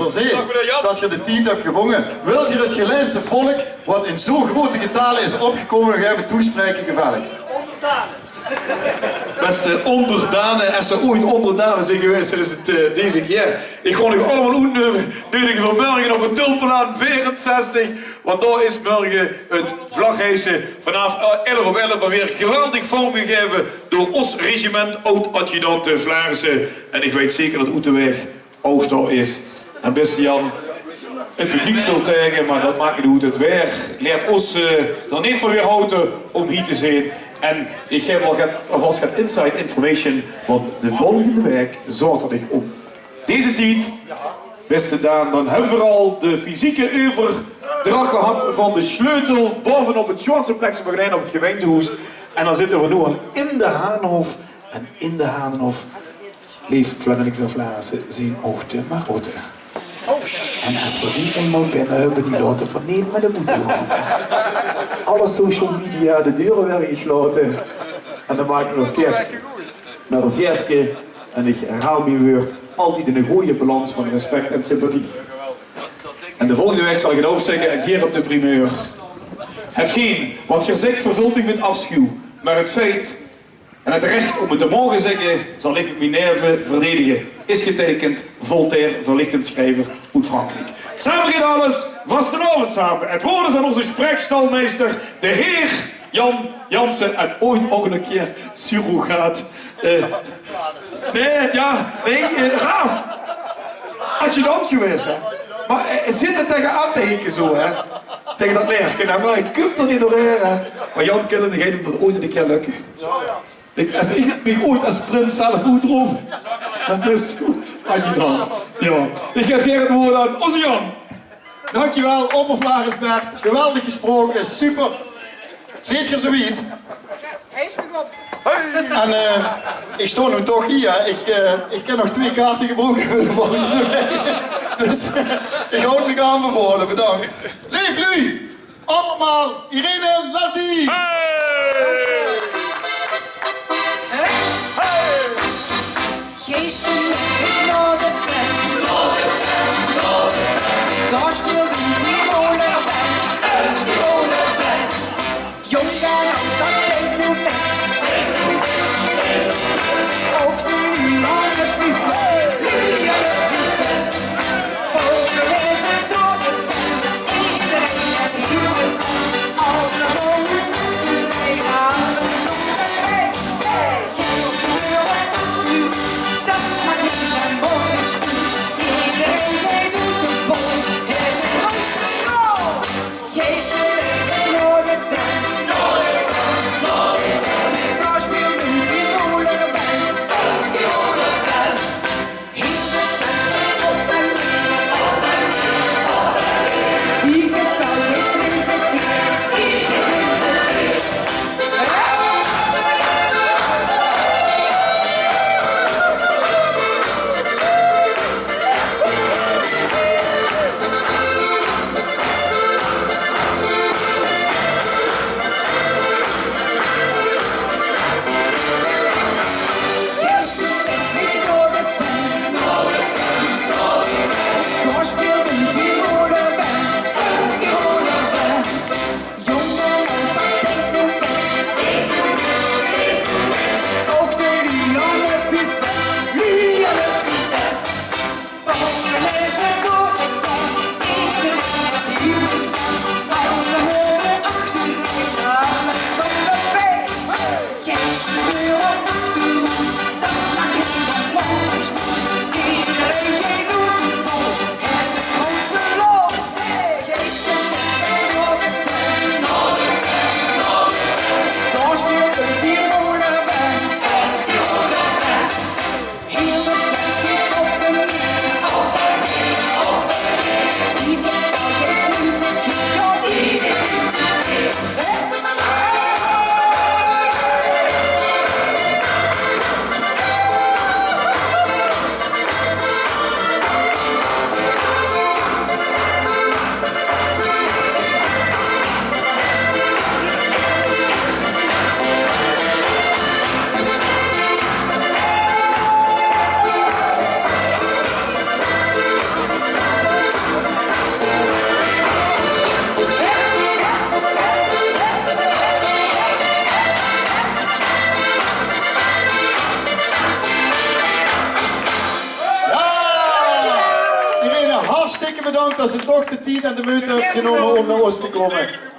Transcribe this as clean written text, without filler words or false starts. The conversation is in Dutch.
er zijn dat je de tiet hebt gevangen. Wilt je het Gelijnse volk, wat in zo'n grote getalen is opgekomen, nog even toespreken gevalligst? Beste onderdanen, als ze ooit onderdanen zijn geweest, is het deze keer. Ik ga nog allemaal uitnodigen voor morgen op het Tulpenlaan 64. Want daar is morgen het vlaghijsen vanaf 11 op 11 weer geweldig vormgegeven door ons regiment oud-adjudant Vlaarsen. En ik weet zeker dat Oetenweg ook daar is. En beste Jan, het publiek veel tegen, maar dat maakt niet uit. Het weer leert ons er niet voor weerhouden om hier te zijn. En ik heb alvast wat inside information, want de volgende week zorgt dat ik om deze tijd, beste Daan, dan hebben we al de fysieke overdracht gehad van de sleutel bovenop het Schwarzeplex op het gemeentehuis. En dan zitten we nu al in de Haanhof. En in de Haanhof leeft Vlaanderen en Vlaarsen zijn ook de marotte. En als we die eenmaal binnen hebben, die laten vernemen met de boete. Alle social media, de deuren werden gesloten. En dan maken we een versje. En ik herhaal me weer, altijd in een goede balans van respect en sympathie. En de volgende week zal ik het ook zeggen, en hier op de primeur. Hetgeen wat gezegd vervult me met afschuw, maar het feit en het recht om het te mogen zeggen, zal ik met mijn nerven verdedigen. Is getekend, Voltaire, verlichtend schrijver uit Frankrijk. Samen in alles, vastenavond samen. Het woord is aan onze spreekstalmeester, de heer Jan Jansen. En ooit ook een keer surrogaat. Raaf. Adjudant geweest, hè. Maar zit er tegenaan tegen zo, hè. Tegen dat leerken, hè. Maar het komt er niet doorheen, hè. Maar Jan kende degene om dat ooit een keer lukken. Ik heb me ooit als prins zelf uitroep. Dat is adjudant. Ja. Ik geef hier het woord aan onze Jan. Dankjewel, Oppervlagersbert. Geweldig gesproken, super. Ziet je zoiets? Hij is me op. En ik sta nu toch hier. Ik heb nog 2 kaarten gebroken voor de volgende week. Dus ik houd me aanbevolen. Bedankt. Leef nu! Allemaal Irene Lardy! Geesten in Noorderpret. Daar speelde die Tiroler. Jong en oud, dat deed nu met. Ook nu aan het buffet. Boven is het rode tent. Iedereen is hier gezet. Allemaal nu aan de zon. Hey, hey, geen kleur. Dat mag niet. hartstikke bedankt dat ze toch de tijd en de moeite hebben genomen om naar ons te komen.